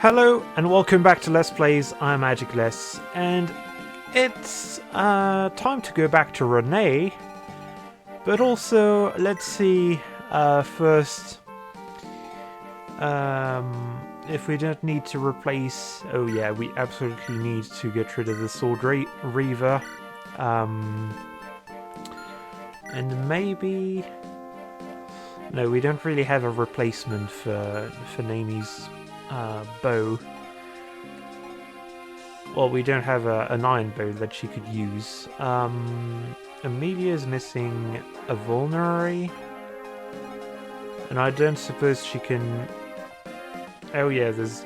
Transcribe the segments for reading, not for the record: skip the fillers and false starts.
Hello and welcome back to Let's Plays. I'm Magicless, and it's time to go back to Renee. But also, let's see first if we don't need to replace. Oh yeah, we absolutely need to get rid of the Sword Reaver, and maybe no, we don't really have a replacement for Naomi's bow. Well, we don't have an iron bow that she could use. Amelia's missing a vulnerary, and I don't suppose she can. Oh yeah, there's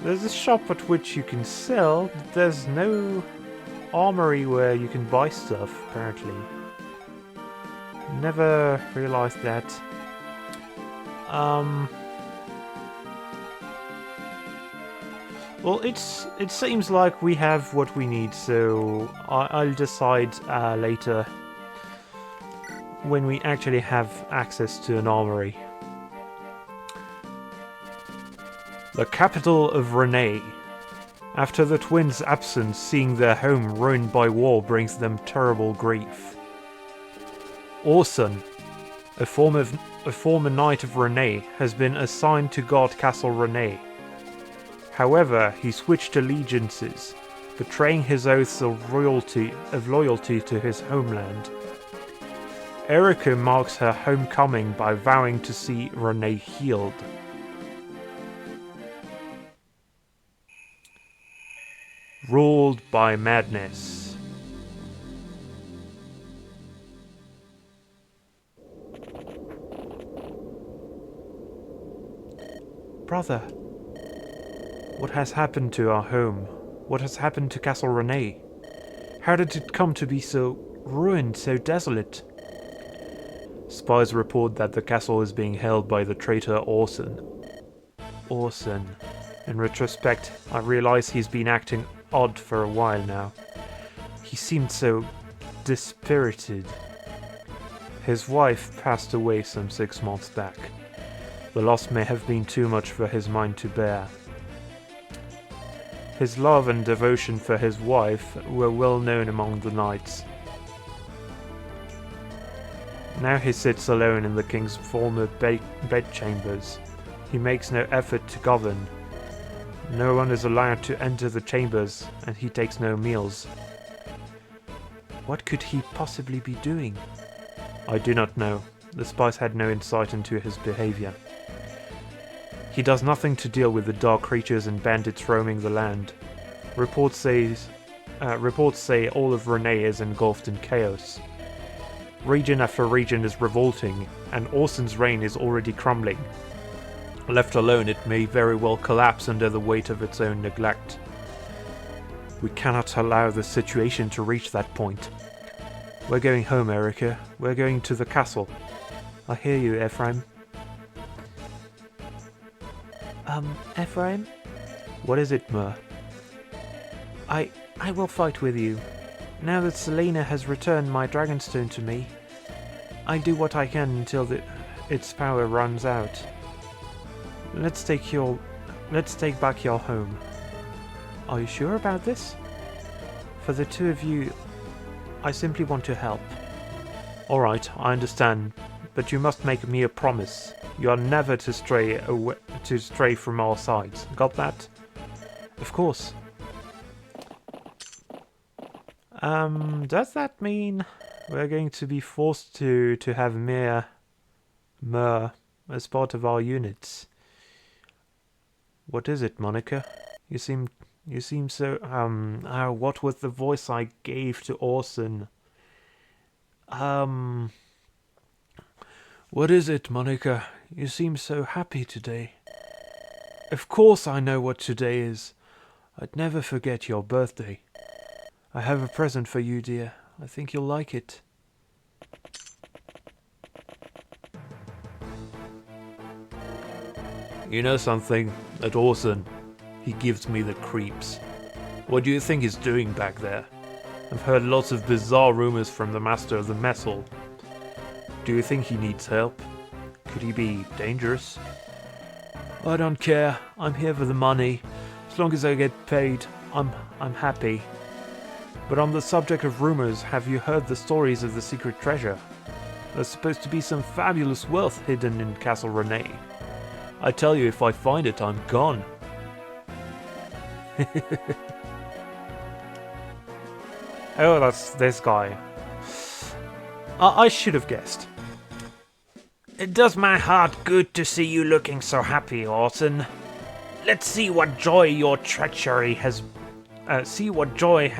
a shop at which you can sell. But there's no armory where you can buy stuff. Apparently, never realized that. Well, it seems like we have what we need, so I'll decide later when we actually have access to an armory. The capital of Renee. After the twins' absence, seeing their home ruined by war brings them terrible grief. Orson, a former knight of Renee, has been assigned to guard Castle Renee. However, he switched allegiances, betraying his oaths of loyalty to his homeland. Erica marks her homecoming by vowing to see Renee healed. Ruled by madness. Brother. What has happened to our home? What has happened to Castle Renee? How did it come to be so ruined, so desolate? Spies report that the castle is being held by the traitor Orson. Orson. In retrospect, I realize he's been acting odd for a while now. He seemed so dispirited. His wife passed away some 6 months back. The loss may have been too much for his mind to bear. His love and devotion for his wife were well known among the knights. Now he sits alone in the king's former bedchambers. He makes no effort to govern. No one is allowed to enter the chambers, and he takes no meals. What could he possibly be doing? I do not know. The spies had no insight into his behavior. He does nothing to deal with the dark creatures and bandits roaming the land. Reports say all of Renee is engulfed in chaos. Region after region is revolting, and Orson's reign is already crumbling. Left alone, it may very well collapse under the weight of its own neglect. We cannot allow the situation to reach that point. We're going home, Erica. We're going to the castle. I hear you, Ephraim. Ephraim? What is it, Mur? I will fight with you. Now that Selena has returned my Dragonstone to me, I do what I can until its power runs out. Let's take back your home. Are you sure about this? For the two of you, I simply want to help. Alright, I understand, but you must make me a promise. You are never to stray from our sides. Got that? Of course. Does that mean we're going to be forced to have Mur as part of our units? What is it, Monica? You seem so what was the voice I gave to Orson? What is it, Monica? You seem so happy today. Of course I know what today is. I'd never forget your birthday. I have a present for you, dear. I think you'll like it. You know something? That Orson, he gives me the creeps. What do you think he's doing back there? I've heard lots of bizarre rumors from the master of the mess hall. Do you think he needs help? Could he be dangerous? I don't care. I'm here for the money. As long as I get paid, I'm happy. But on the subject of rumors, have you heard the stories of the secret treasure? There's supposed to be some fabulous wealth hidden in Castle Renee. I tell you, if I find it, I'm gone. Oh, that's this guy. I should have guessed. It does my heart good to see you looking so happy, Orson. Let's see what joy your treachery has... see what joy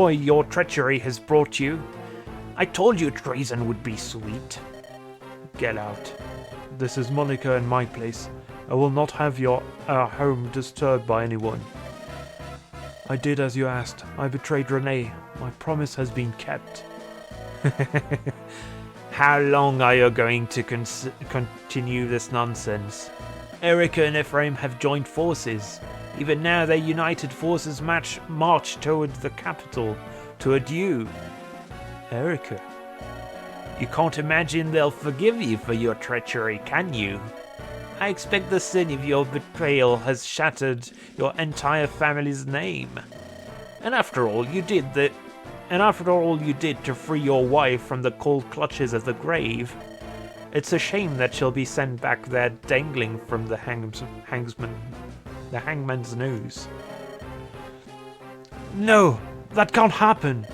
your treachery has brought you. I told you treason would be sweet. Get out. This is Monica and my place. I will not have our home disturbed by anyone. I did as you asked. I betrayed Renee. My promise has been kept. How long are you going to continue this nonsense? Erica and Ephraim have joined forces. Even now their united forces march toward the capital to adieu. Erica? You can't imagine they'll forgive you for your treachery, can you? I expect the sin of your betrayal has shattered your entire family's name. And after all you did to free your wife from the cold clutches of the grave, it's a shame that she'll be sent back there dangling from the hangman's nose. No, that can't happen.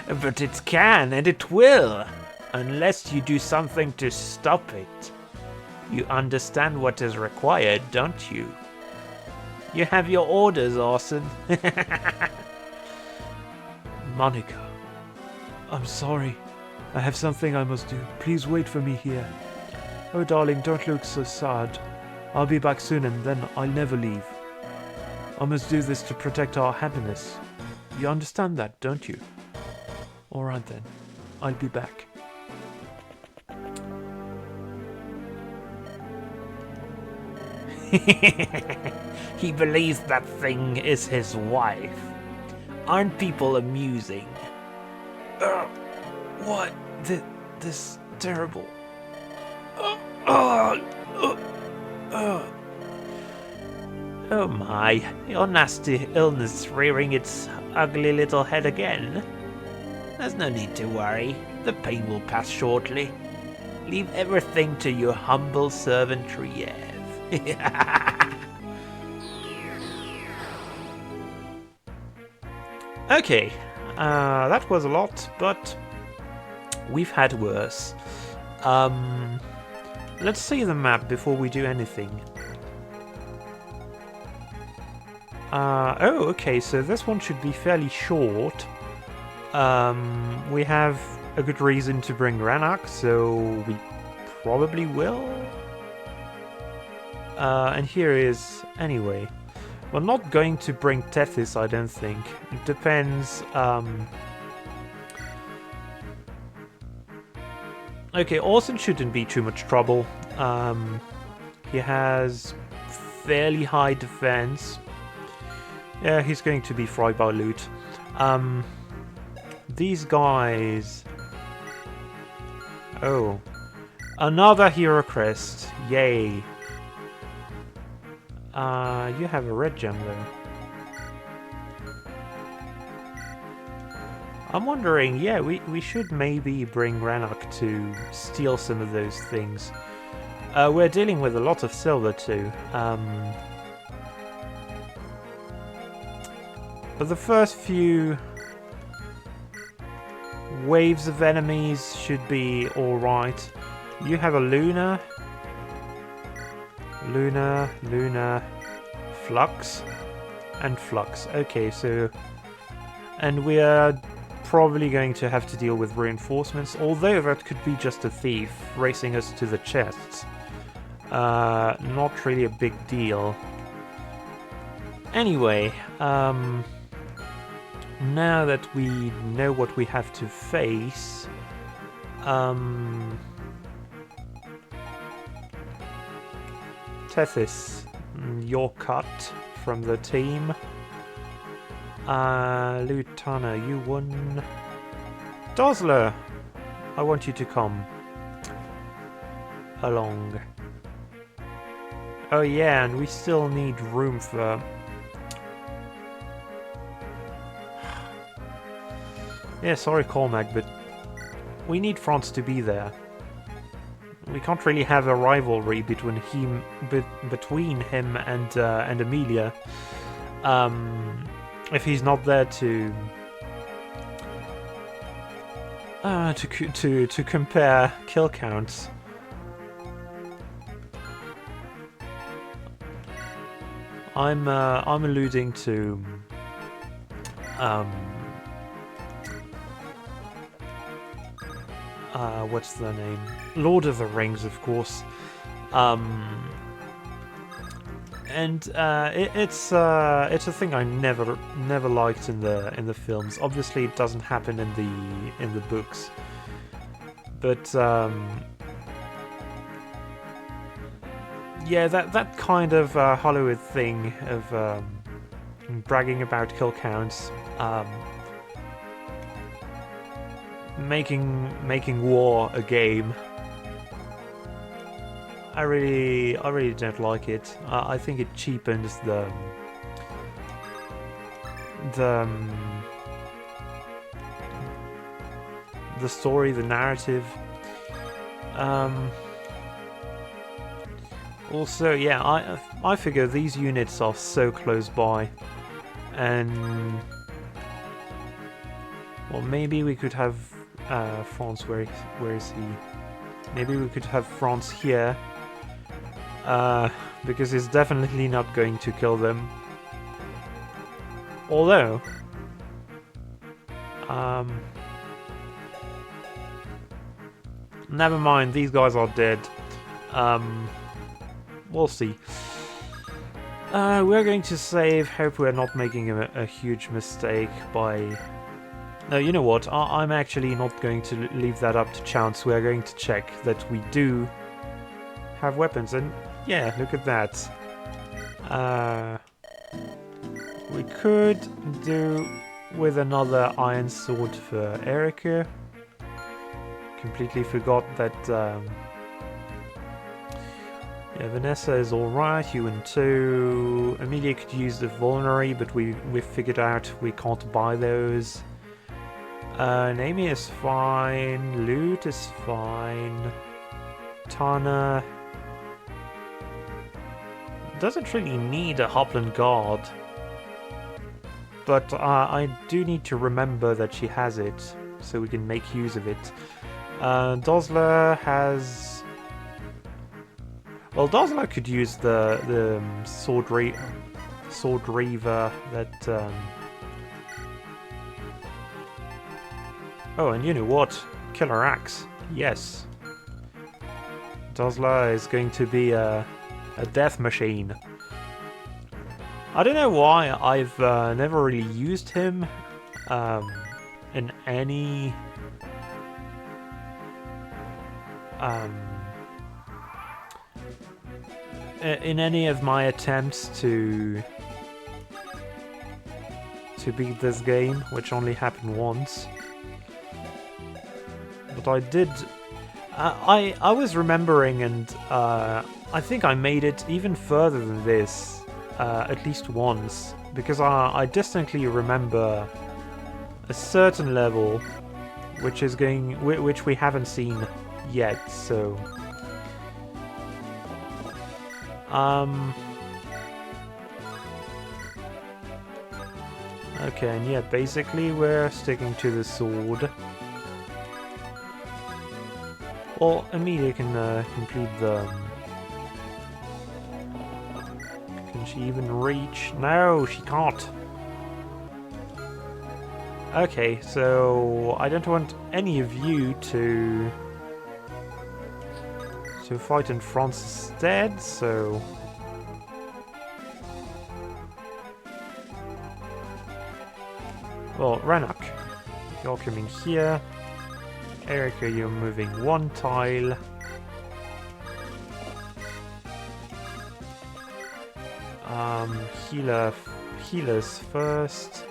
But it can, and it will, unless you do something to stop it. You understand what is required, don't you? You have your orders, Orson. Monica, I'm sorry. I have something I must do. Please wait for me here. Oh, darling, don't look so sad. I'll be back soon and then I'll never leave. I must do this to protect our happiness. You understand that, don't you? Alright then. I'll be back. He believes that thing is his wife. Aren't people amusing? What? This terrible. Oh my, your nasty illness rearing its ugly little head again. There's no need to worry. The pain will pass shortly. Leave everything to your humble servant Triev. Okay, that was a lot, but we've had worse. Let's see the map before we do anything. Oh, okay, so this one should be fairly short. We have a good reason to bring Ranak, so we probably will. And here is... anyway. We're not going to bring Tethys, I don't think. It depends. Okay, Orson shouldn't be too much trouble. He has fairly high defense. Yeah, he's going to be fried by loot. These guys... oh. Another hero crest. Yay. You have a red gem though. I'm wondering, yeah, we should maybe bring Ranak to steal some of those things. We're dealing with a lot of silver too. But the first few waves of enemies should be alright. You have a Luna, Flux, and Flux. Okay, so... and we are probably going to have to deal with reinforcements, although that could be just a thief racing us to the chests. Not really a big deal. Anyway, now that we know what we have to face, Tethys, you're cut from the team. Lutana, you won. Dosler, I want you to come. along. Oh yeah, and we still need room for... Yeah, sorry Cormac, but we need France to be there. We can't really have a rivalry between him and Amelia if he's not there to compare kill counts. I'm alluding to what's the name? Lord of the Rings, of course. And it's a thing I never liked in the films. Obviously, it doesn't happen in the books, but yeah, that kind of Hollywood thing of bragging about kill counts, making war a game. I really don't like it. I think it cheapens the story, the narrative. Also, yeah, I figure these units are so close by, and well, maybe we could have France. Where is he? Maybe we could have France here, because he's definitely not going to kill them. Although, never mind, these guys are dead. We'll see. We're going to save. Hope we're not making a huge mistake by... No, you know what? I'm actually not going to leave that up to chance. We're going to check that we do have weapons. And yeah, look at that. We could do with another iron sword for Erica. Completely forgot that... yeah, Vanessa is alright, you and two. Amelia could use the vulnerary, but we figured out we can't buy those. Naomi is fine, Loot is fine. Tana doesn't really need a Hopland guard, but I do need to remember that she has it, so we can make use of it. Dosler has... Well, Dosler could use the sword reaver that... Oh, and you know what? Killer Axe. Yes. Dosler is going to be a death machine. I don't know why I've never really used him in any... in any of my attempts to beat this game, which only happened once. But I did... I was remembering, and I think I made it even further than this, at least once, because I distinctly remember a certain level which we haven't seen yet, so... Okay, and yeah, basically we're sticking to the sword. Well, Amelia can complete the... Can she even reach? No, she can't. Okay, so I don't want any of you to fight in France instead, so... Well, Rannoch, you're coming here. Erica, you're moving one tile. Healers first.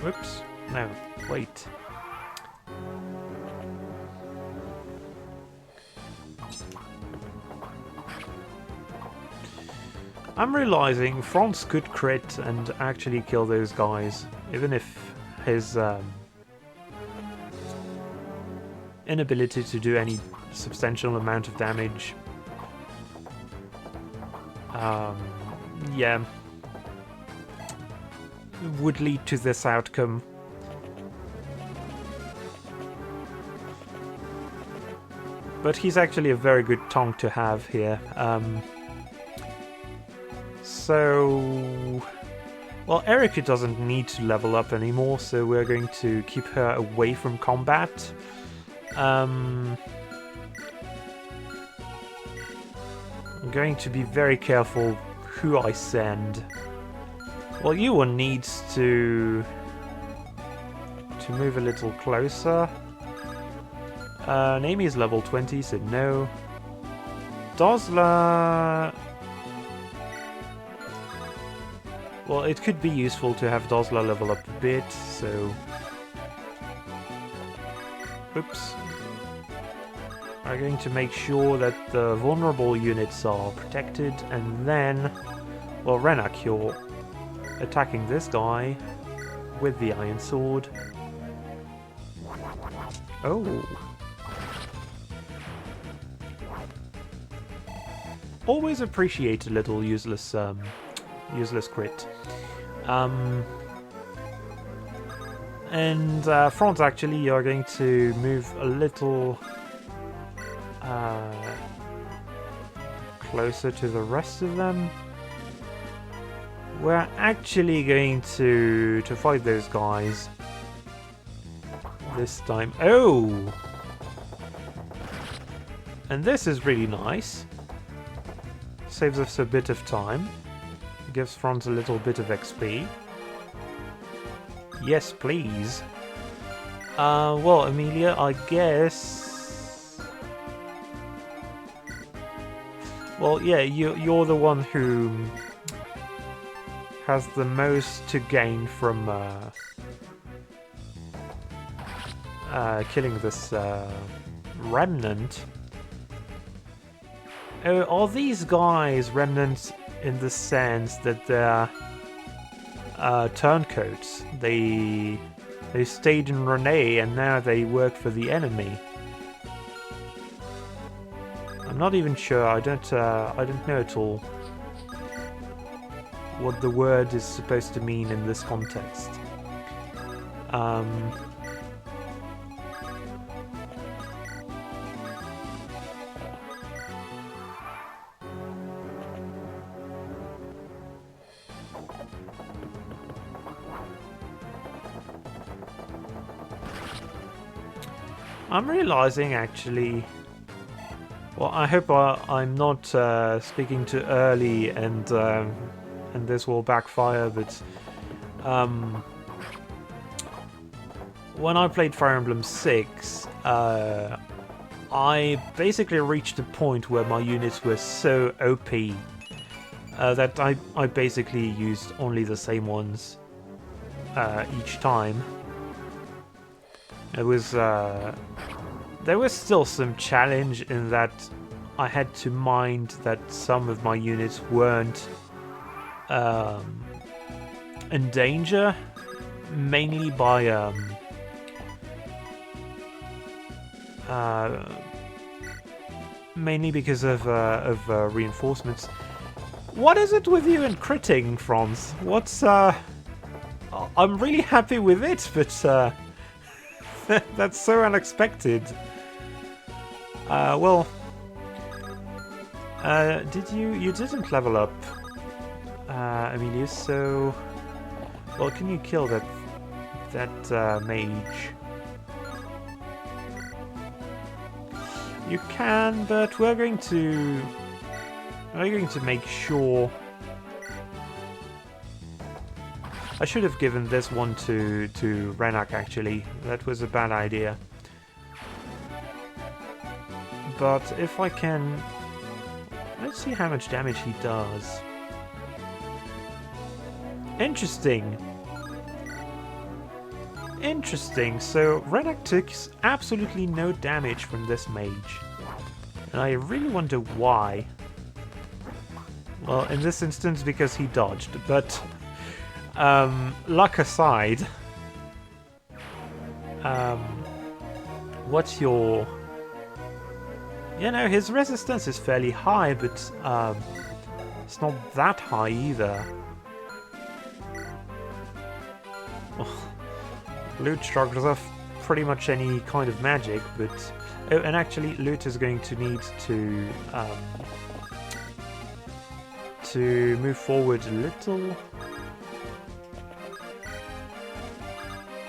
Whoops, no. Wait. I'm realizing Franz could crit and actually kill those guys, even if his inability to do any substantial amount of damage, yeah, would lead to this outcome. But he's actually a very good tank to have here. So, well, Erika doesn't need to level up anymore, so we're going to keep her away from combat. I'm going to be very careful who I send. Well, Yuan needs to move a little closer. Naomi is level 20, so no. Dosla... Well, it could be useful to have Dosla level up a bit, so... Oops. We're going to make sure that the vulnerable units are protected, and then... Well, Renak, you're attacking this guy with the Iron Sword. Oh. Always appreciate a little useless crit. And Franz, actually, you're going to move a little closer to the rest of them. We're actually going to fight those guys this time. Oh! And this is really nice. Saves us a bit of time. Gives Franz a little bit of XP. Yes, please. Well, Amelia, I guess... Well, yeah, you're the one who has the most to gain from killing this remnant. Are these guys remnants in the sense that they're turncoats? They stayed in Renee and now they work for the enemy. I'm not even sure. I don't know at all what the word is supposed to mean in this context. I'm realizing, actually... Well, I hope I'm not speaking too early and this will backfire, but... when I played Fire Emblem 6, I basically reached a point where my units were so OP that I basically used only the same ones each time. It was there was still some challenge in that I had to mind that some of my units weren't in danger, mainly by mainly because of reinforcements. What is it with you and critting, Franz? What's I'm really happy with it, but that's so unexpected. Well, you didn't level up, Emilius, so... Well, can you kill that mage? You can, but we're going to make sure... I should have given this one to Renak, actually. That was a bad idea. But if I can... Let's see how much damage he does. Interesting. interesting. So Renak took absolutely no damage from this mage. And I really wonder why. Well, in this instance, because he dodged. But, luck aside, what's your... You know, his resistance is fairly high, but it's not that high either. Loot struggles off pretty much any kind of magic, but... Oh, and actually, Loot is going to need to move forward a little.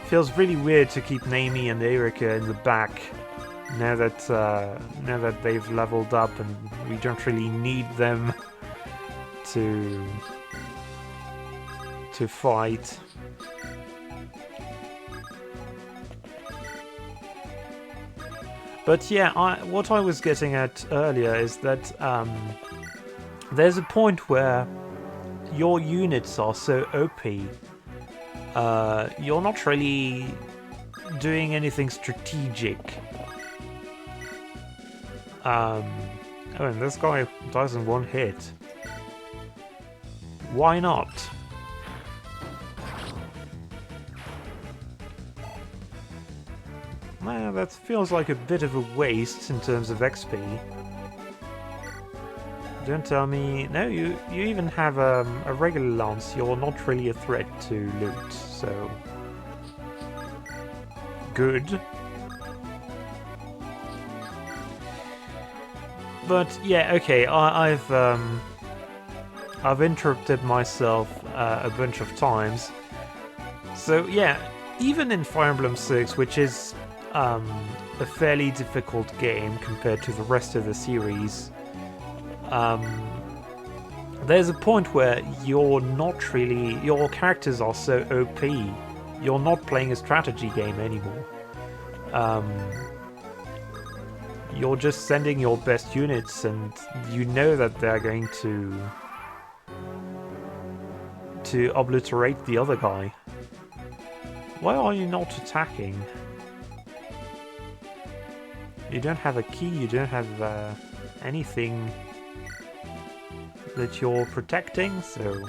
Feels really weird to keep Naomi and Erika in the back now that they've leveled up and we don't really need them to fight. But yeah, what I was getting at earlier is that there's a point where your units are so OP, you're not really doing anything strategic. Oh, and this guy dies in one hit. Why not? Well, that feels like a bit of a waste in terms of XP. Don't tell me... No, you even have a regular lance. You're not really a threat to Loot, so... Good. But yeah, okay, I've interrupted myself a bunch of times. So yeah, even in Fire Emblem 6, which is a fairly difficult game compared to the rest of the series, there's a point where you're not really... Your characters are so OP, you're not playing a strategy game anymore. You're just sending your best units and you know that they're going to obliterate the other guy. Why are you not attacking? You don't have a key, you don't have anything that you're protecting, so...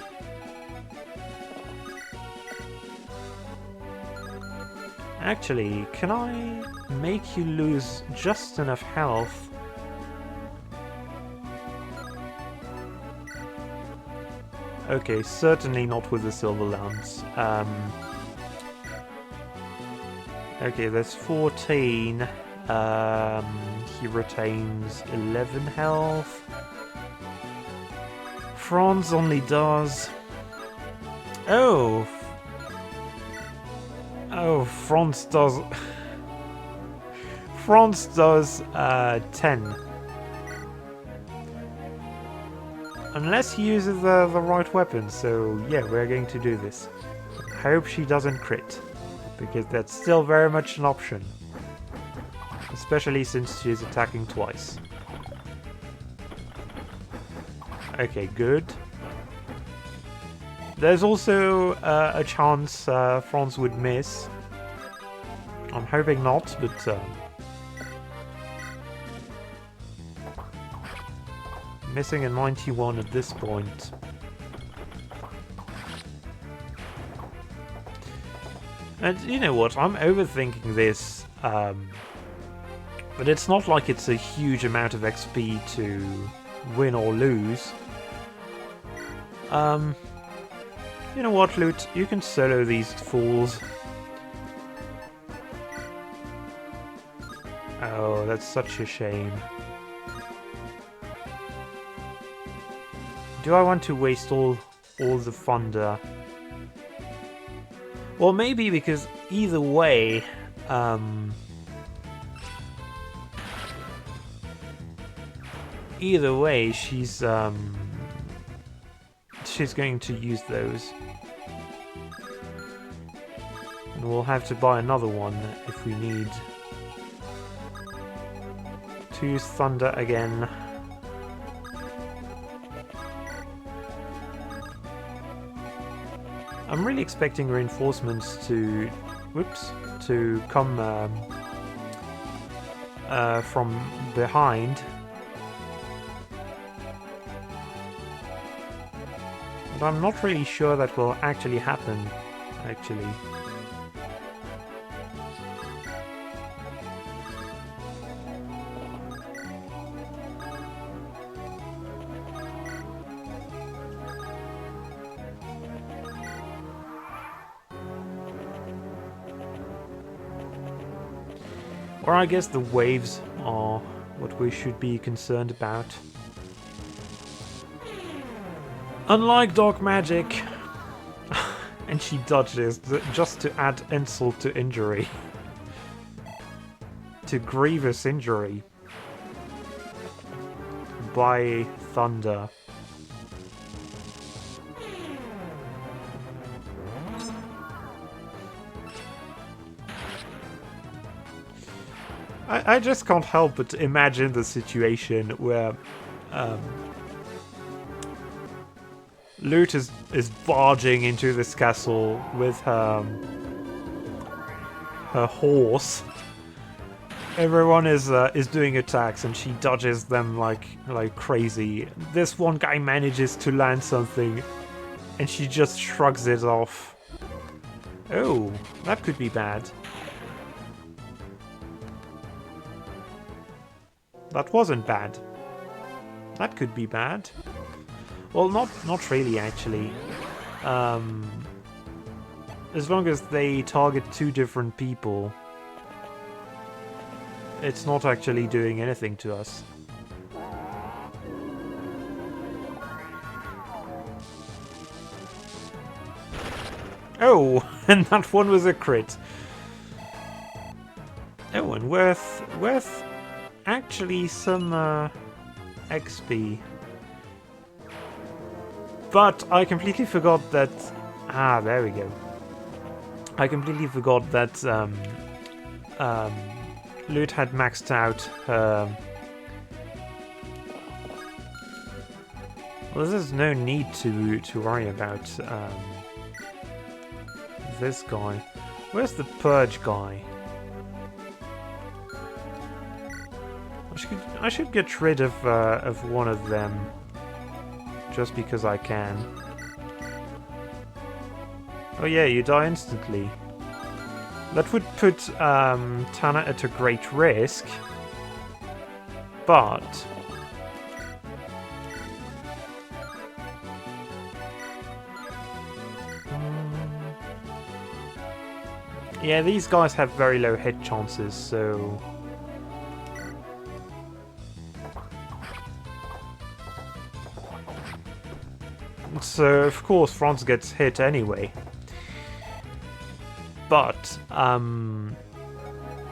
Actually, can I make you lose just enough health? Okay, certainly not with the Silver Lance. Okay, that's 14. He retains 11 health. Franz only does... Oh! Oh, Franz does... Franz does 10. Unless he uses the right weapon, so yeah, we're going to do this. Hope she doesn't crit, because that's still very much an option. Especially since she's attacking twice. Okay, good. There's also a chance Franz would miss. I'm hoping not, but... missing a 91 at this point. And you know what, I'm overthinking this, but it's not like it's a huge amount of XP to win or lose. You know what, Loot? You can solo these fools. Oh, that's such a shame. Do I want to waste all the thunder? Well, maybe, because either way, she's going to use those. And we'll have to buy another one if we need to use thunder again. I'm really expecting reinforcements to whoops, to come from behind. But I'm not really sure that will actually happen, actually. Or I guess the waves are what we should be concerned about. Unlike dark magic. And she dodges just to add insult to injury. To grievous injury. By thunder. I just can't help but imagine the situation where Lute is barging into this castle with her horse. Everyone is doing attacks and she dodges them like crazy. This one guy manages to land something and she just shrugs it off. Oh, that could be bad. That wasn't bad. That could be bad. Well, not really, actually. As long as they target two different people, it's not actually doing anything to us. Oh, and that one was a crit. Oh, and worth actually some XP. But I completely forgot that... Ah, there we go. I completely forgot that Lute had maxed out her... Well, there's no need to worry about this guy. Where's the Purge guy? I should get rid of one of them. Just because I can. Oh yeah, you die instantly. That would put Tana at a great risk. But... yeah, these guys have very low hit chances, so... So, of course, Franz gets hit anyway. But,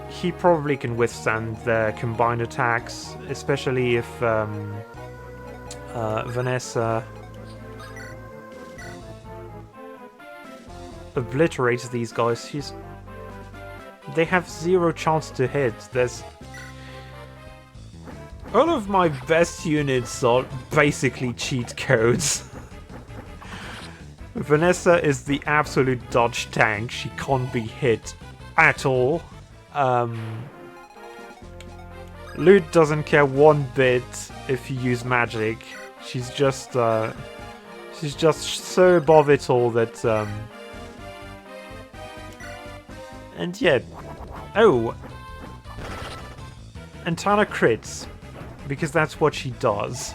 he probably can withstand their combined attacks, especially if Vanessa obliterates these guys. They have zero chance to hit. All of my best units are basically cheat codes. Vanessa is the absolute dodge tank. She can't be hit at all. Lute doesn't care one bit if you use magic. She's just so above it all that and yet, oh, and Tana crits because that's what she does.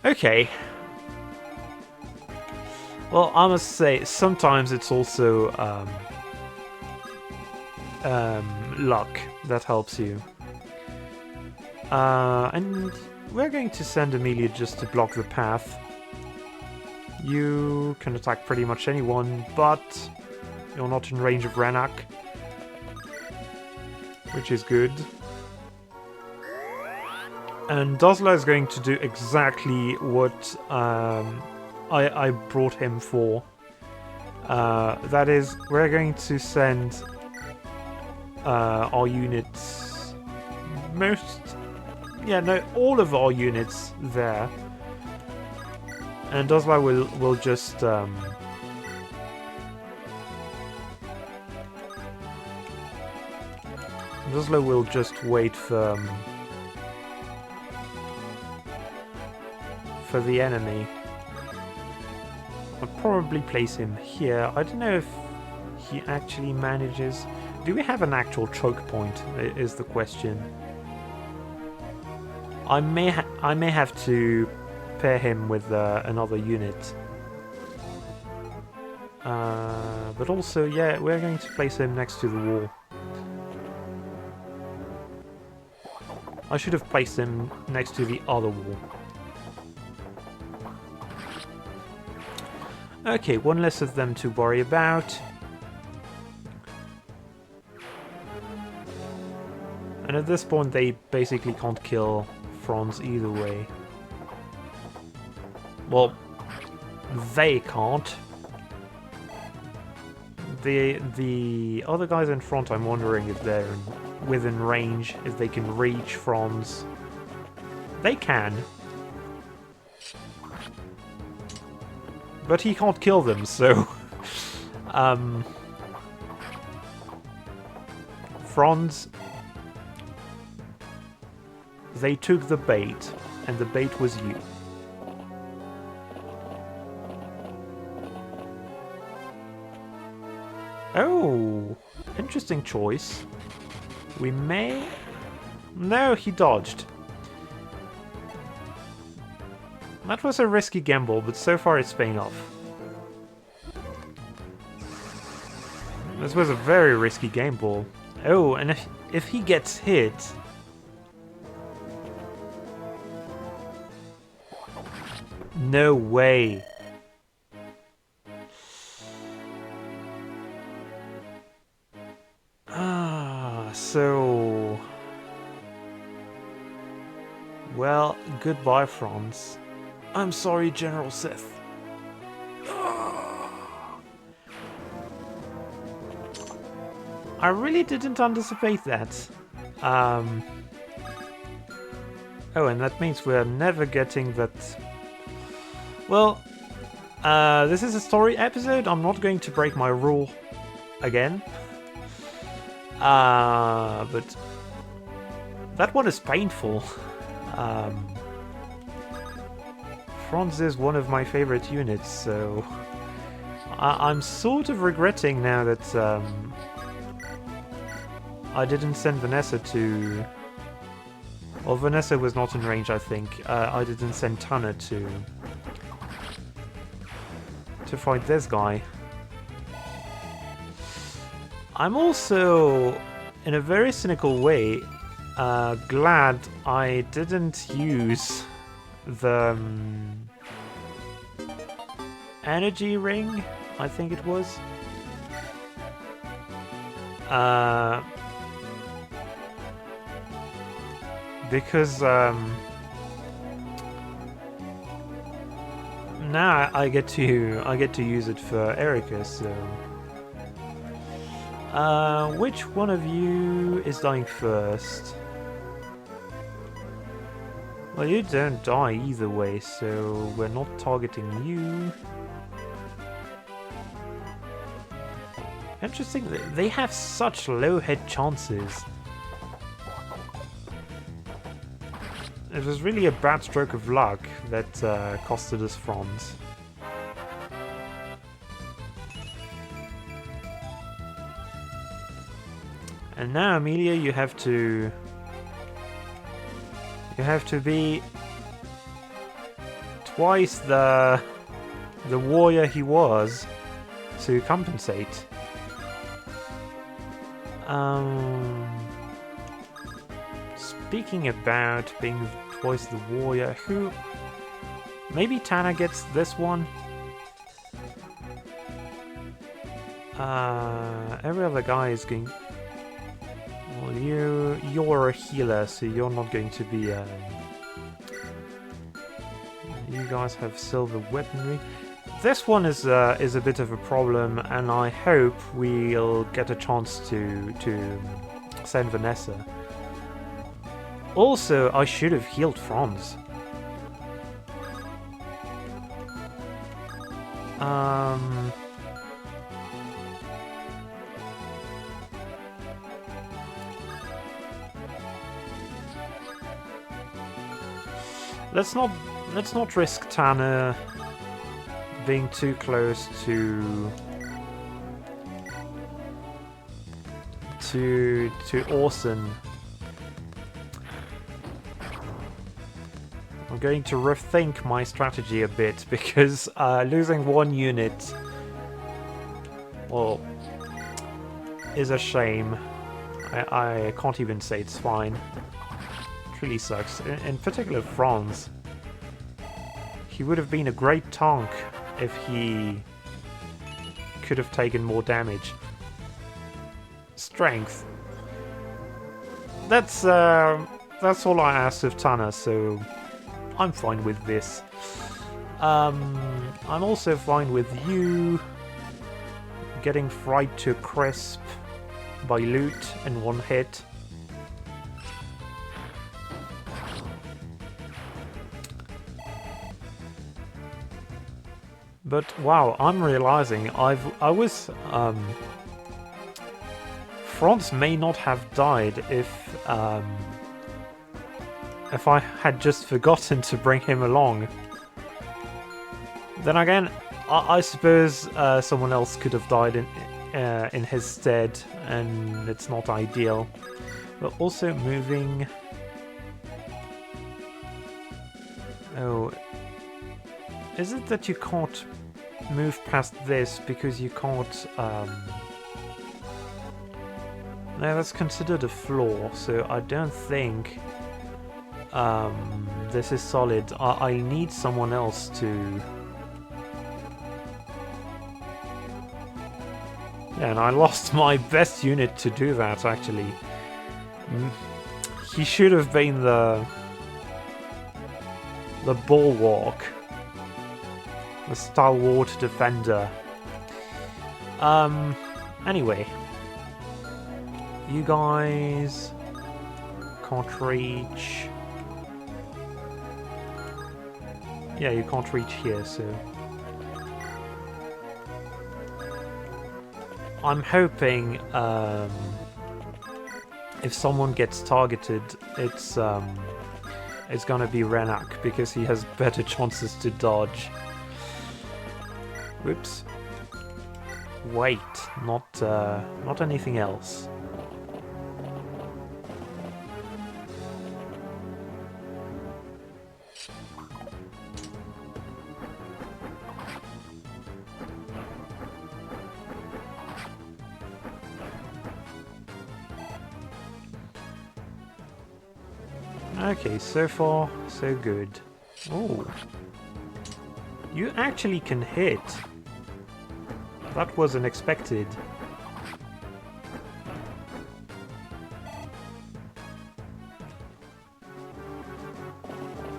Okay. Well, I must say, sometimes it's also luck that helps you. And we're going to send Amelia just to block the path. You can attack pretty much anyone, but you're not in range of Renak, which is good. And Dozla is going to do exactly what I brought him for. That is, we're going to send our units, all of our units there. And Dozla will just Duslo will just wait for the enemy. I'll probably place him here. I don't know if he actually manages. Do we have an actual choke point? Is the question. I may have to pair him with another unit. But also, yeah, we're going to place him next to the wall. I should have placed him next to the other wall. Okay, one less of them to worry about. And at this point they basically can't kill Franz either way. Well, they can't. The other guys in front, I'm wondering if they're within range, if they can reach Franz. They can. But he can't kill them, so... Franz... They took the bait, and the bait was you. Oh, interesting choice. We may... No, he dodged. That was a risky gamble, but so far it's paying off. This was a very risky gamble. Oh, and if he gets hit... No way. So... Well, goodbye, Franz. I'm sorry, General Sith. I really didn't anticipate that. Oh, and that means we're never getting that... Well, this is a story episode. I'm not going to break my rule again. But that one is painful. Franz is one of my favorite units, so I'm sort of regretting now that I didn't send Vanessa to... Well, Vanessa was not in range, I think. I didn't send Tanner to fight this guy. I'm also, in a very cynical way, glad I didn't use the energy ring, I think it was. Because now I get to use it for Erica, so. Which one of you is dying first? Well, you don't die either way, so we're not targeting you. Interesting, they have such low hit chances. It was really a bad stroke of luck that costed us Franz. And now, Amelia, you have to be twice the warrior he was to compensate. Speaking about being twice the warrior, who... Maybe Tana gets this one? Every other guy is going... Well, you're a healer, so you're not going to be... You guys have silver weaponry. This one is a bit of a problem, and I hope we'll get a chance to send Vanessa. Also, I should have healed Franz. Let's not risk Tanner being too close to Orson. I'm going to rethink my strategy a bit because losing one unit, well, is a shame. I can't even say it's fine. It really sucks. In particular, Franz. He would have been a great tank if he could have taken more damage. Strength. That's all I asked of Tanner, so I'm fine with this. I'm also fine with you getting fried to a crisp by loot in one hit. But wow, I'm realizing Franz may not have died if I had just forgotten to bring him along. Then again, I suppose someone else could have died in his stead, and it's not ideal. But also moving. Oh, is it that you can't move past this because you can't? No, that's considered a flaw, so I don't think this is solid. I need someone else to... Yeah, and I lost my best unit to do that, actually. He should have been the bulwark. The stalwart defender. Anyway. You guys can't reach... Yeah, you can't reach here, so... I'm hoping if someone gets targeted, it's gonna be Renak, because he has better chances to dodge. Whoops. Wait, not anything else. Okay, so far, so good. Oh. You actually can hit. That was unexpected.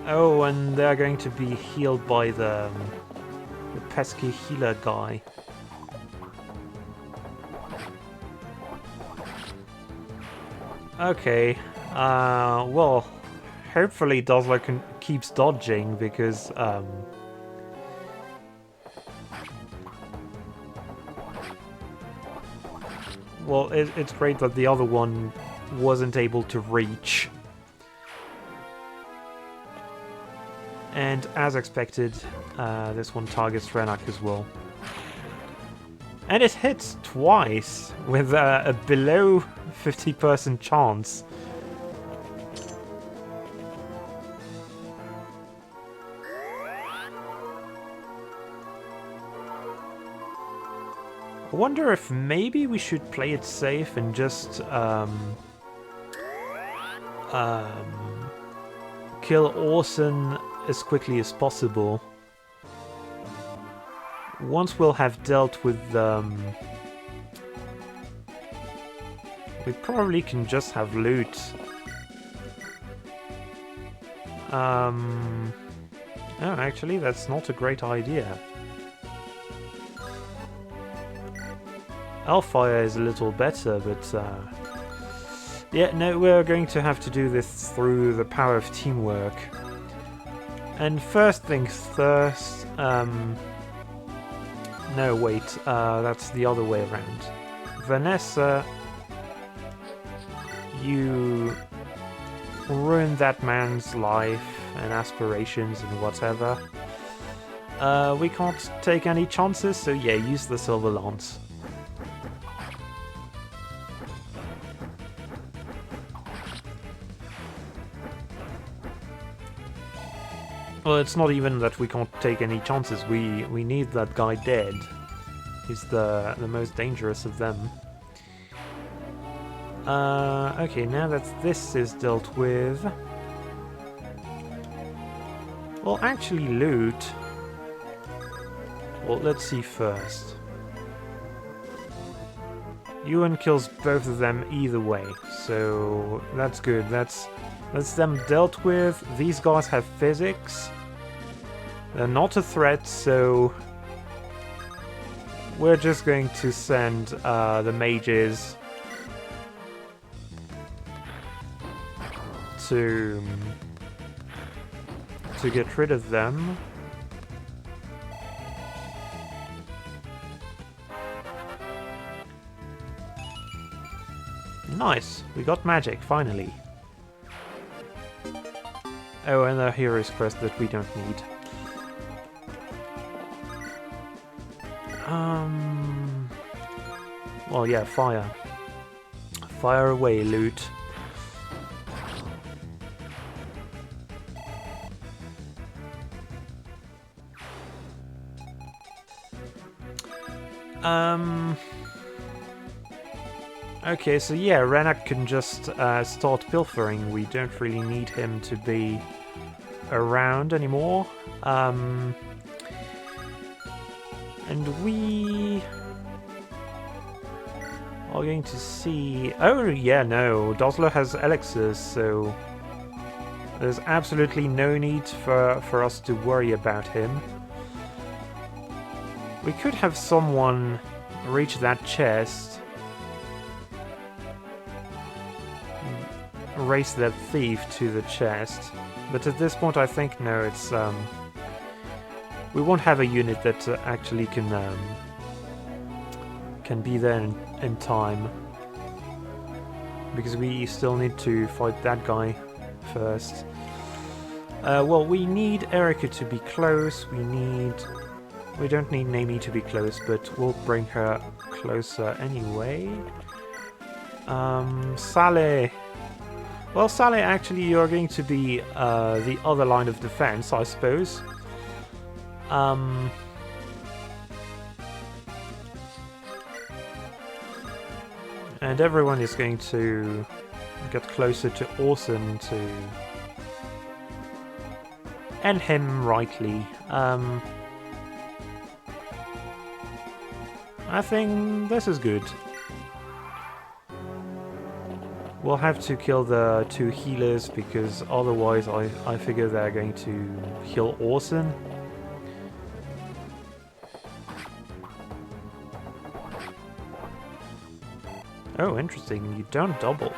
Oh, and they're going to be healed by the pesky healer guy. Okay. Well, hopefully Dazzler keeps dodging, because well, it's great that the other one wasn't able to reach. And as expected, this one targets Renak as well. And it hits twice with a below 50% chance. I wonder if maybe we should play it safe and just kill Orson as quickly as possible. Once we'll have dealt with we probably can just have loot. Oh, actually, that's not a great idea. Hellfire is a little better, but yeah, no, we're going to have to do this through the power of teamwork. And first things first, no, wait, that's the other way around. Vanessa, you ruin that man's life and aspirations and whatever. We can't take any chances, so yeah, use the silver lance. Well, it's not even that we can't take any chances, we need that guy dead. He's the most dangerous of them. Okay, now that this is dealt with... Well, actually loot... Well, let's see first. Ewan kills both of them either way, so that's good. That's them dealt with. These guys have physics. They're not a threat, so we're just going to send the mages to get rid of them. Nice, we got magic, finally. Oh, and a hero's crest that we don't need. Well, yeah, fire. Fire away, loot. Okay, so yeah, Renak can just start pilfering. We don't really need him to be around anymore. And we are going to see... Oh, yeah, no. Dosler has elixirs, so there's absolutely no need for us to worry about him. We could have someone reach that chest, race that thief to the chest, but at this point I think no, it's we won't have a unit that actually can be there in time, because we still need to fight that guy first. Well, we need Erica to be close. We don't need Naomi to be close, but we'll bring her closer anyway. Saleh. Well, Saleh, actually, you're going to be the other line of defense, I suppose. And everyone is going to get closer to Orson to end him rightly. I think this is good. We'll have to kill the two healers, because otherwise I figure they're going to heal Orson. Oh, interesting. You don't double.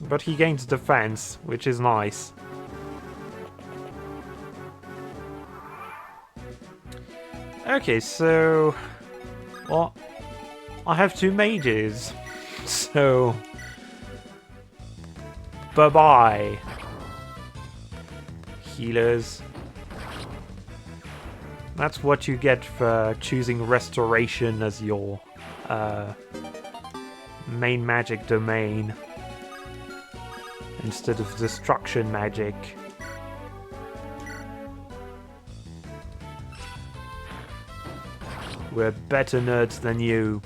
But he gains defense, which is nice. Okay, so... Well, I have two mages, so... Bye-bye. Healers. That's what you get for choosing Restoration as your main magic domain instead of Destruction magic. We're better nerds than you.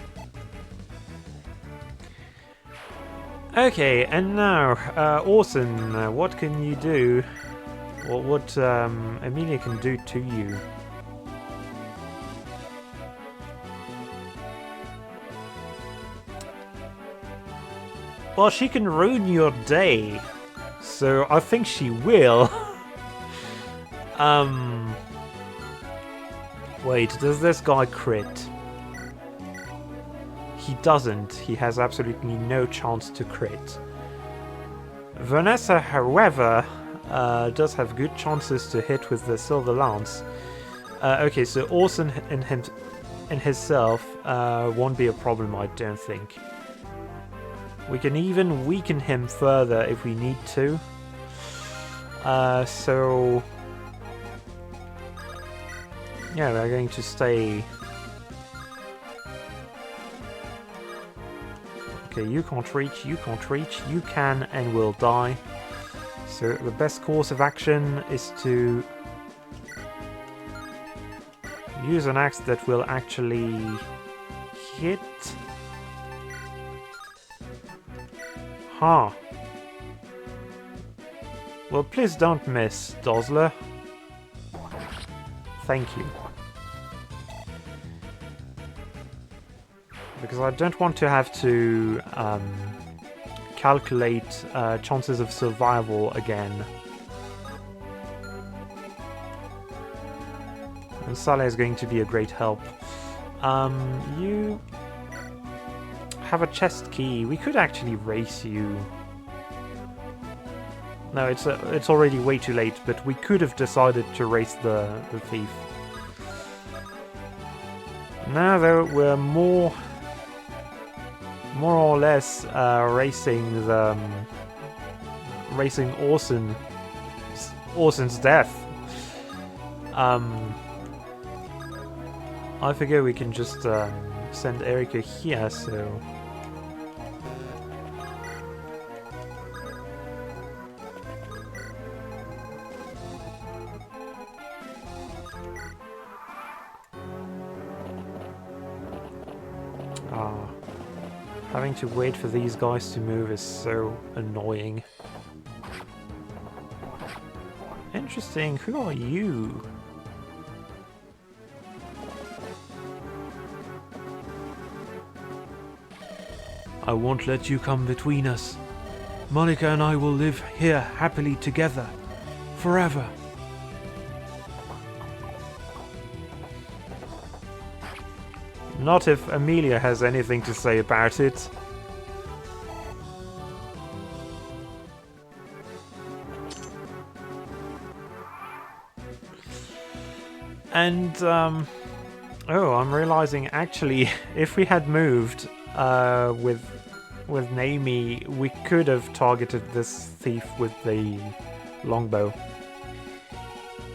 Okay, and now, Orson, what can you do? Or what Emilia can do to you? Well, she can ruin your day, so I think she will. Wait, does this guy crit? He doesn't. He has absolutely no chance to crit. Vanessa, however, does have good chances to hit with the Silver Lance. Okay, so Orson in himself won't be a problem, I don't think. We can even weaken him further if we need to. So... yeah, we're going to stay... okay, you can't reach, you can't reach, you can and will die. So the best course of action is to use an axe that will actually hit. Huh. Well, please don't miss, Dazzler. Thank you. Because I don't want to have to calculate chances of survival again. And Saleh is going to be a great help. You have a chest key. We could actually race you. No, it's already way too late, but we could have decided to race the thief. Now though, we're more or less racing Orson's death. I figure we can just send Erika here, so... having to wait for these guys to move is so annoying. Interesting, who are you? I won't let you come between us. Monica and I will live here happily together, forever. Not if Amelia has anything to say about it. And, oh, I'm realizing actually, if we had moved with Naomi, we could have targeted this thief with the longbow.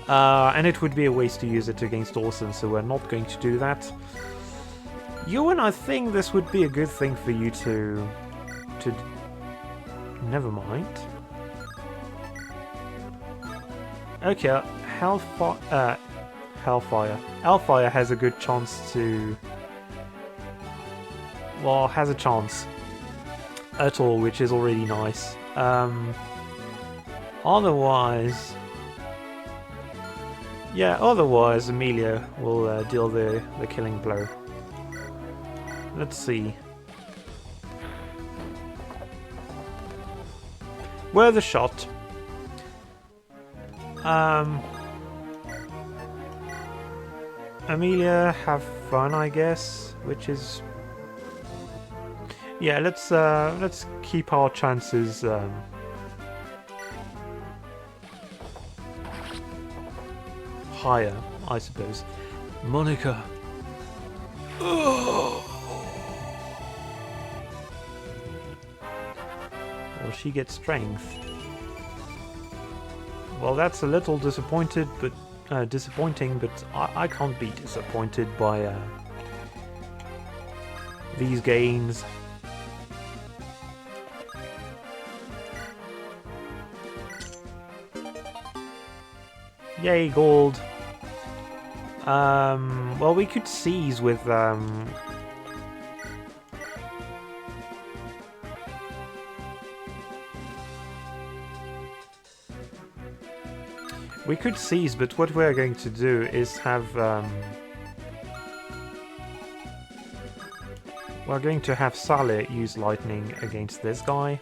And it would be a waste to use it against Orson, so we're not going to do that. Ewan, I think this would be a good thing for you to... Never mind. Okay, Hellfire has a good chance to... well, has a chance at all, which is already nice. Otherwise... yeah, otherwise Amelia will deal the killing blow. Let's see. Worth a shot. Amelia, have fun, I guess, which is... yeah, let's keep our chances higher, I suppose. Monica. Well, she gets strength. Well, that's a little disappointing, but I can't be disappointed by these gains. Yay, gold. Well, we could seize with we could seize, but what we're going to do is have we're going to have Saleh use lightning against this guy.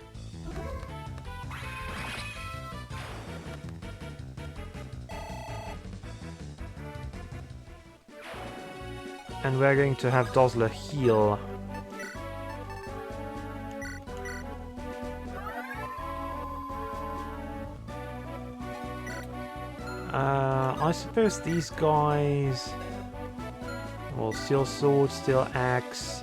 And we're going to have Dazzler heal. I suppose these guys... well, steel sword, steel axe...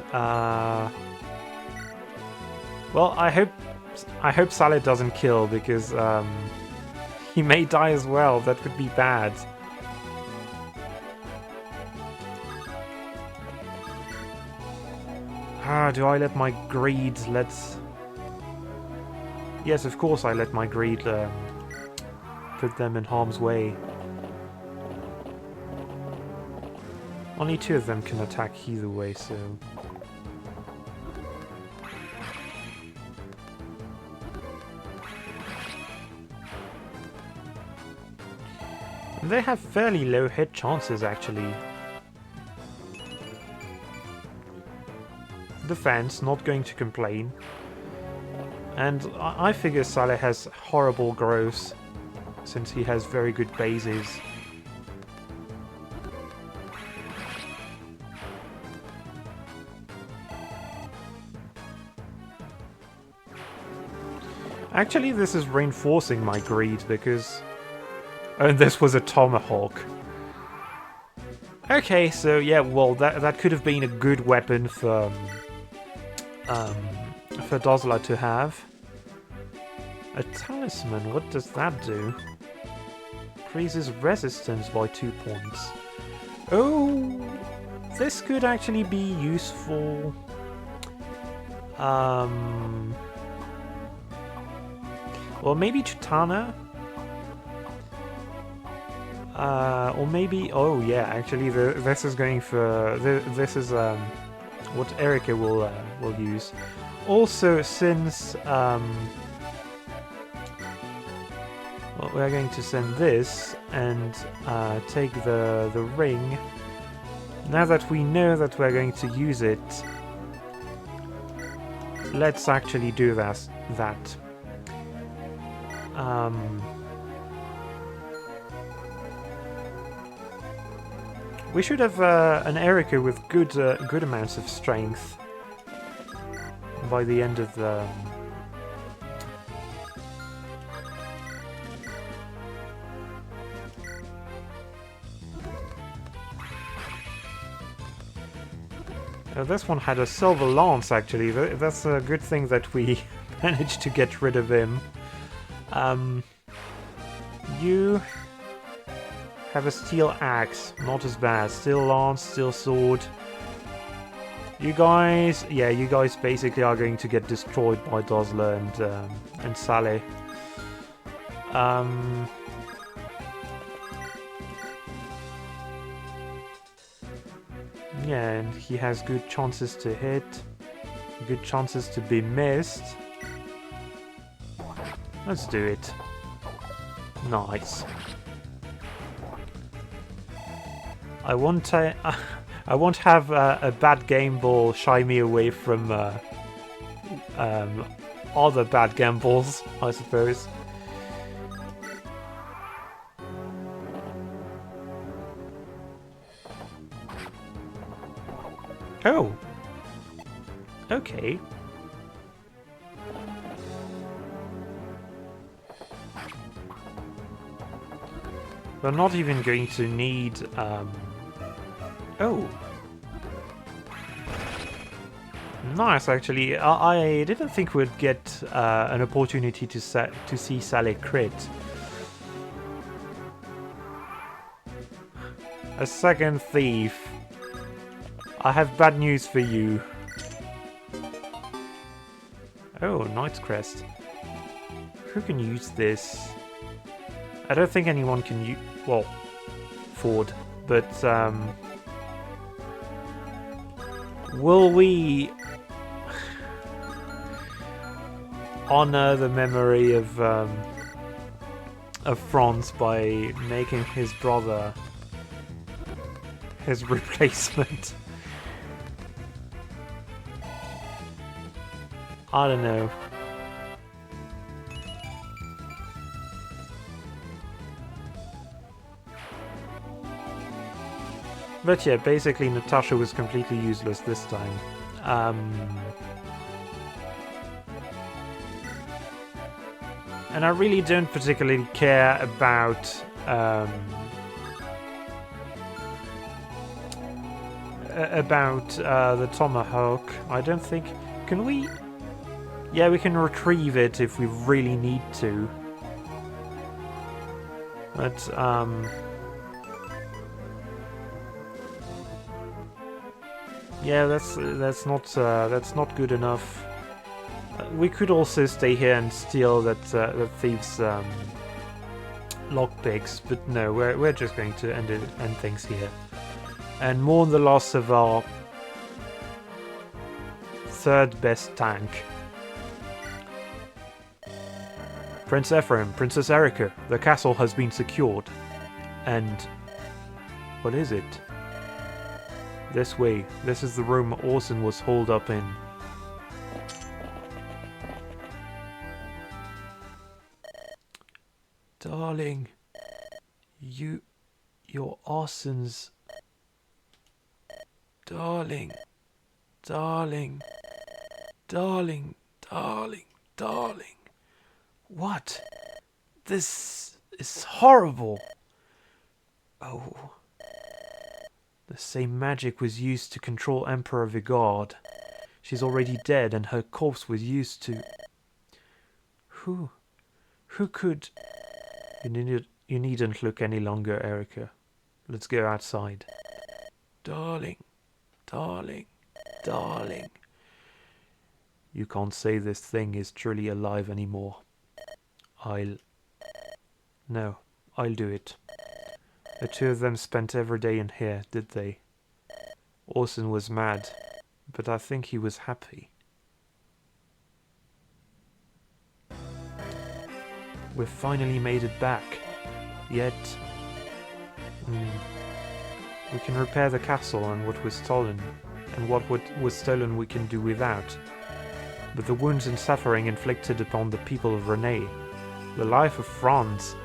Well, I hope Saleh doesn't kill, because he may die as well. That could be bad. Do I let my greed Yes, of course I let my greed put them in harm's way. Only 2 of them can attack either way, so... They have fairly low hit chances, actually. Defense, not going to complain. And I figure Saleh has horrible growth, since he has very good bases. Actually, this is reinforcing my greed, because... Oh, this was a tomahawk. Okay, so yeah, well, that could have been a good weapon for Dozler to have. A talisman, what does that do? Increases resistance by 2 points. Oh, this could actually be useful. Well, maybe Chitana? Or maybe... Oh, yeah, actually, this is going for... This is what Erika will use. Also, since... well, we're going to send this and take the ring. Now that we know that we're going to use it, let's actually do that. We should have an Erika with good amounts of strength by the end of the... This one had a silver lance, actually. That's a good thing that we managed to get rid of him. You have a steel axe. Not as bad. Steel lance, steel sword. You guys... Yeah, you guys basically are going to get destroyed by Dozler and Saleh. Yeah, and he has good chances to hit, good chances to be missed. Let's do it. Nice. I won't have a bad game ball shy me away from other bad gambles, I suppose. Oh. Okay. We're not even going to need, Oh. Nice, actually. I didn't think we'd get an opportunity to see Saleh crit. A second thief. I have bad news for you. Oh, Knight's Crest. Who can use this? I don't think anyone can use... Well, Ford. But, will we honor the memory of Franz by making his brother his replacement? I don't know. But yeah, basically Natasha was completely useless this time. And I really don't particularly care about the Tomahawk. I don't think... Can we... Yeah, we can retrieve it if we really need to. But, yeah, that's not good enough. We could also stay here and steal that thief's lockpicks, but no, we're just going to end things here, and mourn the loss of our third best tank. Prince Ephraim, Princess Erica, the castle has been secured, and what is it? This way. This is the room Orson was holed up in. Darling, you're Orson's... Darling, darling, darling, darling, darling. What? This is horrible. Oh. The same magic was used to control Emperor Vigard. She's already dead and her corpse was used to... Who could... You needn't look any longer, Erica. Let's go outside. Darling, darling, darling. You can't say this thing is truly alive anymore. No, I'll do it. The two of them spent every day in here, did they? Orson was mad, but I think he was happy. We've finally made it back. Yet... we can repair the castle and what was stolen, and what was stolen we can do without. But the wounds and suffering inflicted upon the people of Rennes, the life of France...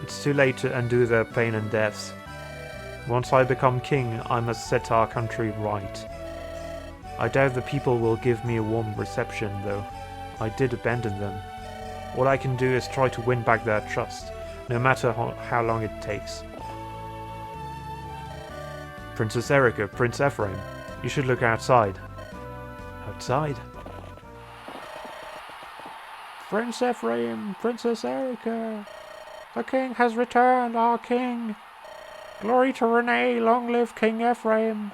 It's too late to undo their pain and deaths. Once I become king, I must set our country right. I doubt the people will give me a warm reception, though. I did abandon them. All I can do is try to win back their trust, no matter how long it takes. Princess Erica, Prince Ephraim, you should look outside. Outside? Prince Ephraim, Princess Erica, the king has returned, our king. Glory to Rennes, long live King Ephraim.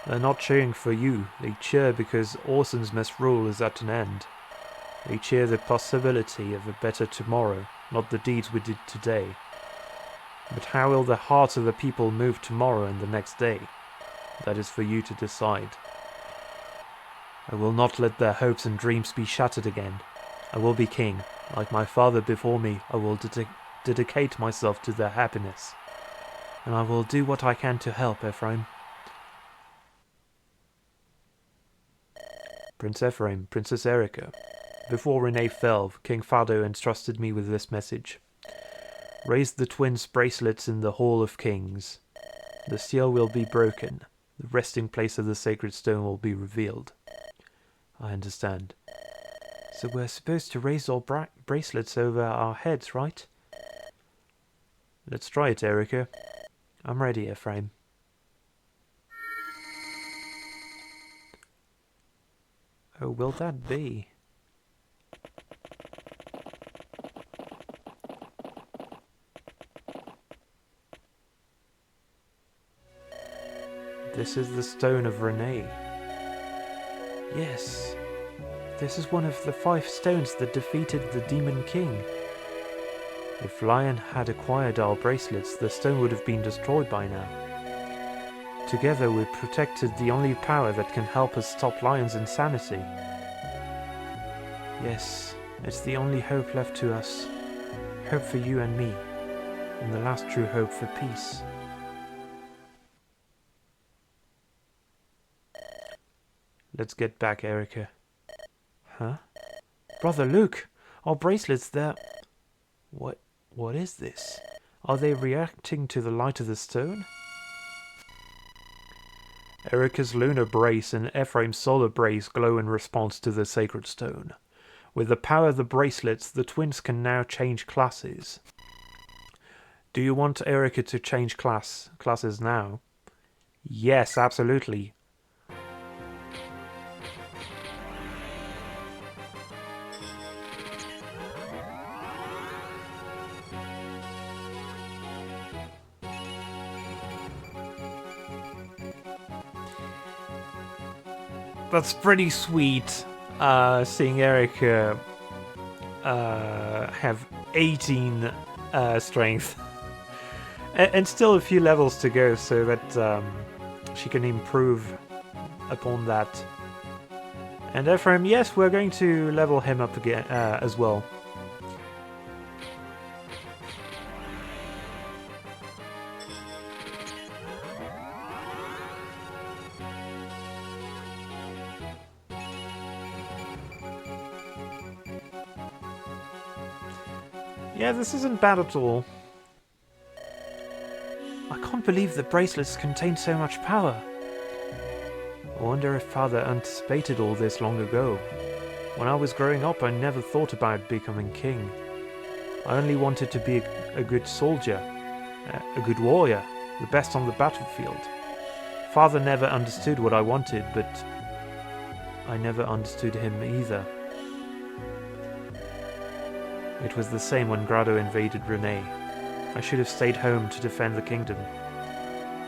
They're not cheering for you, they cheer because Orson's misrule is at an end. They cheer the possibility of a better tomorrow, not the deeds we did today. But how will the hearts of the people move tomorrow and the next day? That is for you to decide. I will not let their hopes and dreams be shattered again. I will be king. Like my father before me, I will dedicate myself to their happiness. And I will do what I can to help, Ephraim. Prince Ephraim, Princess Erica. Before Rennes fell, King Fado entrusted me with this message. Raise the twins' bracelets in the Hall of Kings. The seal will be broken. The resting place of the sacred stone will be revealed. I understand. So we're supposed to raise our bracelets over our heads, right? Let's try it, Erica. I'm ready, Ephraim. Oh, will that be? This is the stone of Rennes. Yes. This is one of the 5 stones that defeated the Demon King. If Lion had acquired our bracelets, the stone would have been destroyed by now. Together we protected the only power that can help us stop Lion's insanity. Yes, it's the only hope left to us. Hope for you and me. And the last true hope for peace. Let's get back, Erica. Huh? Brother Luke! Our bracelets, they're... What is this? Are they reacting to the light of the stone? Erica's lunar brace and Ephraim's solar brace glow in response to the sacred stone. With the power of the bracelets, the twins can now change classes. Do you want Erica to change classes now? Yes, absolutely. That's pretty sweet. Seeing Eric have 18 strength. And still a few levels to go so that she can improve upon that. And Ephraim, yes, we're going to level him up again as well. Yeah, this isn't bad at all. I can't believe the bracelets contain so much power. I wonder if Father anticipated all this long ago. When I was growing up, I never thought about becoming king. I only wanted to be a good soldier, a good warrior, the best on the battlefield. Father never understood what I wanted, but I never understood him either. It was the same when Grado invaded Renee. I should have stayed home to defend the kingdom.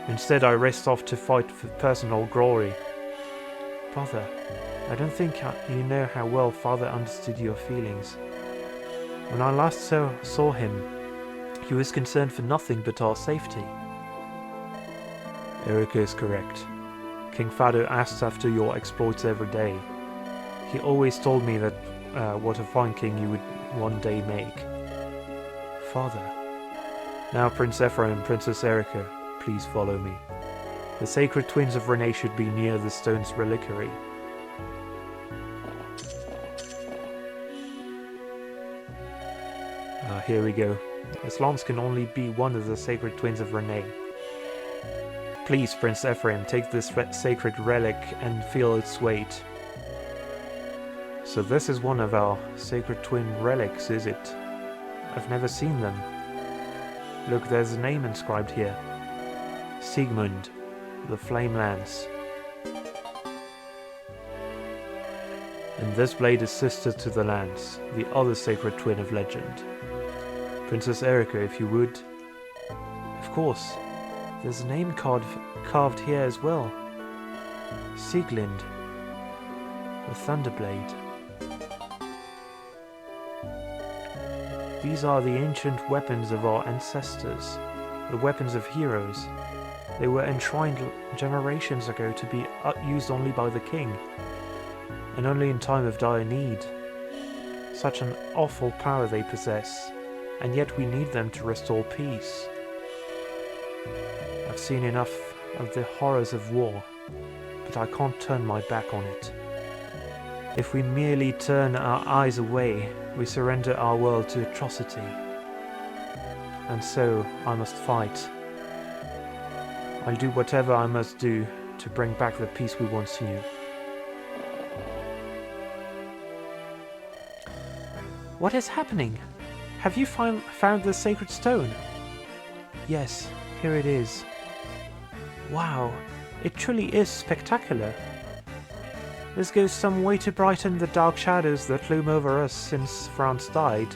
Instead, I raced off to fight for personal glory. Brother, I don't think you know how well Father understood your feelings. When I last saw him, he was concerned for nothing but our safety. Erika is correct. King Fado asks after your exploits every day. He always told me that what a fine king you would one day make. Father. Now Prince Ephraim and Princess Erika, please follow me. The sacred twins of Renee should be near the stone's reliquary. Here we go. Islams can only be one of the sacred twins of Renee. Please, Prince Ephraim, take this sacred relic and feel its weight. So this is one of our sacred twin relics, is it? I've never seen them. Look, there's a name inscribed here. Siegmund, the Flame Lance. And this blade is sister to the lance, the other sacred twin of legend. Princess Erika, if you would. Of course, there's a name carved here as well. Sieglind, the Thunderblade. These are the ancient weapons of our ancestors, the weapons of heroes. They were enshrined generations ago to be used only by the king, and only in time of dire need. Such an awful power they possess, and yet we need them to restore peace. I've seen enough of the horrors of war, but I can't turn my back on it. If we merely turn our eyes away, we surrender our world to atrocity. And so, I must fight. I'll do whatever I must do to bring back the peace we once knew. What is happening? Have you found the sacred stone? Yes, here it is. Wow, it truly is spectacular. This goes some way to brighten the dark shadows that loom over us since France died.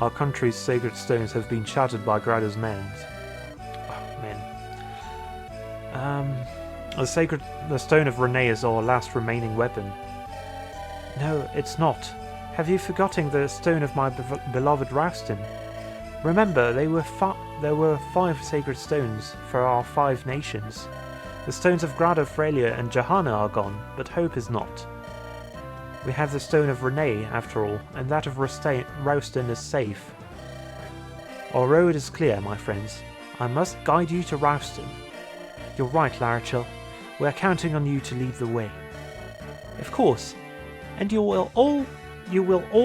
Our country's sacred stones have been shattered by Grado's men. The stone of Renee is our last remaining weapon. No, it's not. Have you forgotten the stone of my beloved Rouston? Remember, there were 5 sacred stones for our 5 nations. The stones of Grado, Frelia, and Johanna are gone, but hope is not. We have the stone of Renee, after all, and that of Rouston is safe. Our road is clear, my friends. I must guide you to Rouston. You're right, Larichel. We're counting on you to lead the way. Of course, and you will all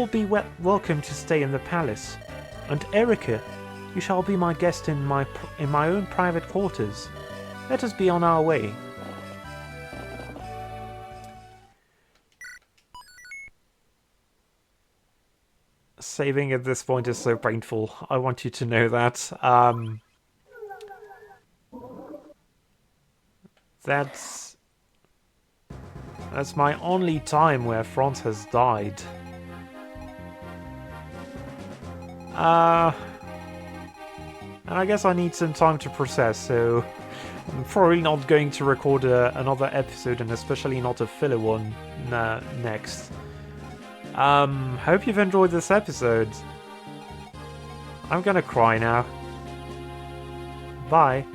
be welcome to stay in the palace. And Erika, you shall be my guest in my own private quarters. Let us be on our way. Saving at this point is so painful. I want you to know that. That's my only time where France has died. And I guess I need some time to process, so I'm probably not going to record another episode, and especially not a filler one next. Hope you've enjoyed this episode. I'm gonna cry now. Bye.